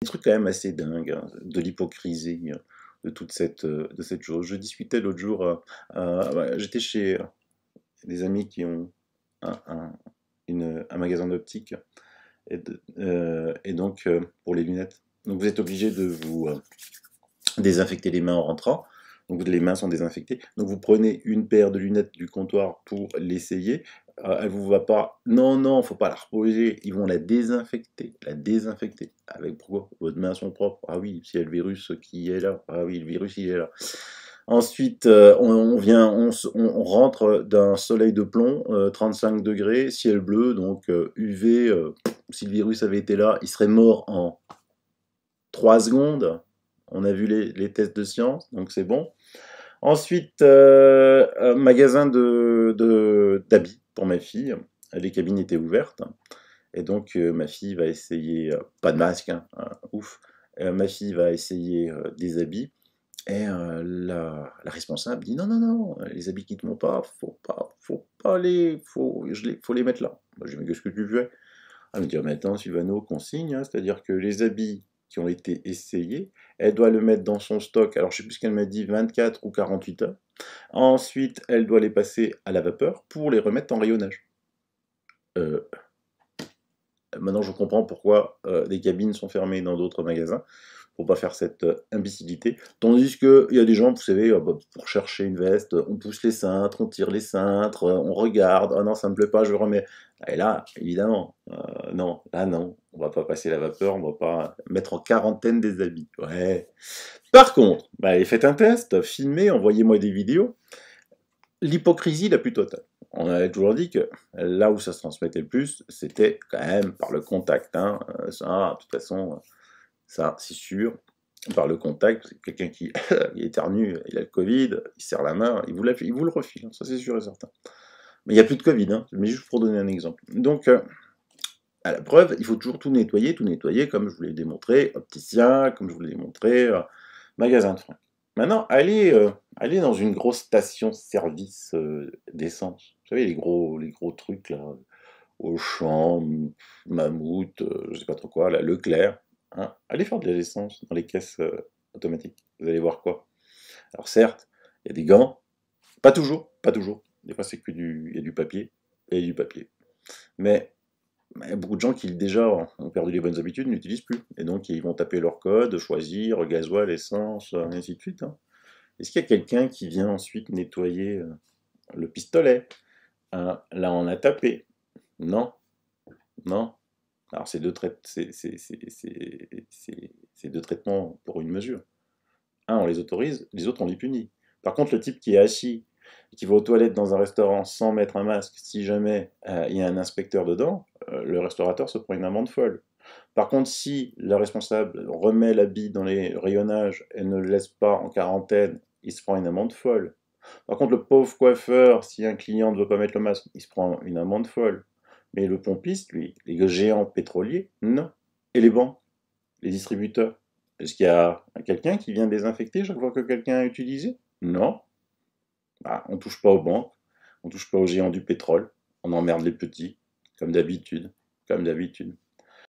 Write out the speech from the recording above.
Des trucs quand même assez dingues, hein, de l'hypocrisie, de cette chose. Je discutais l'autre jour, ouais, j'étais chez des amis qui ont un, un- un magasin d'optique, et donc pour les lunettes. Donc vous êtes obligé de vous désinfecter les mains en rentrant. Donc les mains sont désinfectées. Donc vous prenez une paire de lunettes du comptoir pour l'essayer. Elle vous va pas. Non, non, faut pas la reposer. Ils vont la désinfecter. La désinfecter. Avec pourquoi? Votre main sont propres. Ah oui, s'il y a le virus qui est là. Ah oui, le virus il est là. Ensuite, on rentre d'un soleil de plomb, 35 degrés, ciel bleu, donc UV. Si le virus avait été là, il serait mort en 3 secondes. On a vu les tests de science, donc c'est bon. Ensuite, un magasin d'habits pour ma fille. Les cabines étaient ouvertes. Et donc, ma fille va essayer, pas de masque, hein, ouf. Ma fille va essayer des habits. Et la responsable dit non, non, non, les habits qui ne te vont pas, faut pas faut les mettre là. Moi, je dis mais qu'est-ce que tu fais? Elle me dit, ah, mais attends, Sylvano, consigne, hein, c'est-à-dire que les habits qui ont été essayés, elle doit le mettre dans son stock, alors je sais plus ce qu'elle m'a dit, 24 ou 48 heures. Ensuite, elle doit les passer à la vapeur pour les remettre en rayonnage. Euh, Maintenant, je comprends pourquoi des cabines sont fermées dans d'autres magasins, pour pas faire cette imbécilité. Tandis qu'il y a des gens, vous savez, bah, pour chercher une veste, on pousse les cintres, on tire les cintres, on regarde, ah non, ça me plaît pas, je remets. Et là, évidemment, non, là non, on va pas passer la vapeur, on va pas mettre en quarantaine des habits. Ouais. Par contre, bah, allez, faites un test, filmez, envoyez-moi des vidéos. L'hypocrisie la plus totale. On avait toujours dit que là où ça se transmettait le plus, c'était quand même par le contact. Hein. Ça, de toute façon, ça, c'est sûr. Par le contact, quelqu'un qui il éternue, il a le Covid, il serre la main, il vous le refile, hein, ça c'est sûr et certain. Mais il n'y a plus de Covid, hein, mais juste pour donner un exemple. Donc, à la preuve, il faut toujours tout nettoyer, comme je vous l'ai démontré, opticien, comme je vous l'ai démontré, magasin de fringues. Maintenant, allez dans une grosse station-service d'essence. Vous savez, les gros trucs, là, Auchan, Mammouth, je sais pas trop quoi, là, Leclerc. Hein. Allez faire de l'essence dans les caisses automatiques. Vous allez voir quoi. Alors certes, il y a des gants, pas toujours, pas toujours. Des fois, c'est que il y a du papier, et du papier. Mais il y a beaucoup de gens qui déjà ont perdu les bonnes habitudes, n'utilisent plus. Et donc, ils vont taper leur code, choisir gasoil, essence, ainsi de suite. Hein. Est-ce qu'il y a quelqu'un qui vient ensuite nettoyer le pistolet? Hein, là, on a tapé. Non, non. Alors, c'est deux traitements pour une mesure. Un, on les autorise, les autres, on les punit. Par contre, le type qui est assis, qui va aux toilettes dans un restaurant sans mettre un masque, si jamais il y a un inspecteur dedans, le restaurateur se prend une amende folle. Par contre, si le responsable remet l'habit dans les rayonnages et ne le laisse pas en quarantaine, il se prend une amende folle. Par contre, le pauvre coiffeur, si un client ne veut pas mettre le masque, il se prend une amende folle. Mais le pompiste, lui, les géants pétroliers, non. Et les banques, les distributeurs, est-ce qu'il y a quelqu'un qui vient désinfecter chaque fois que quelqu'un a utilisé? Non. Bah, on ne touche pas aux banques, on ne touche pas aux géants du pétrole, on emmerde les petits, comme d'habitude, comme d'habitude.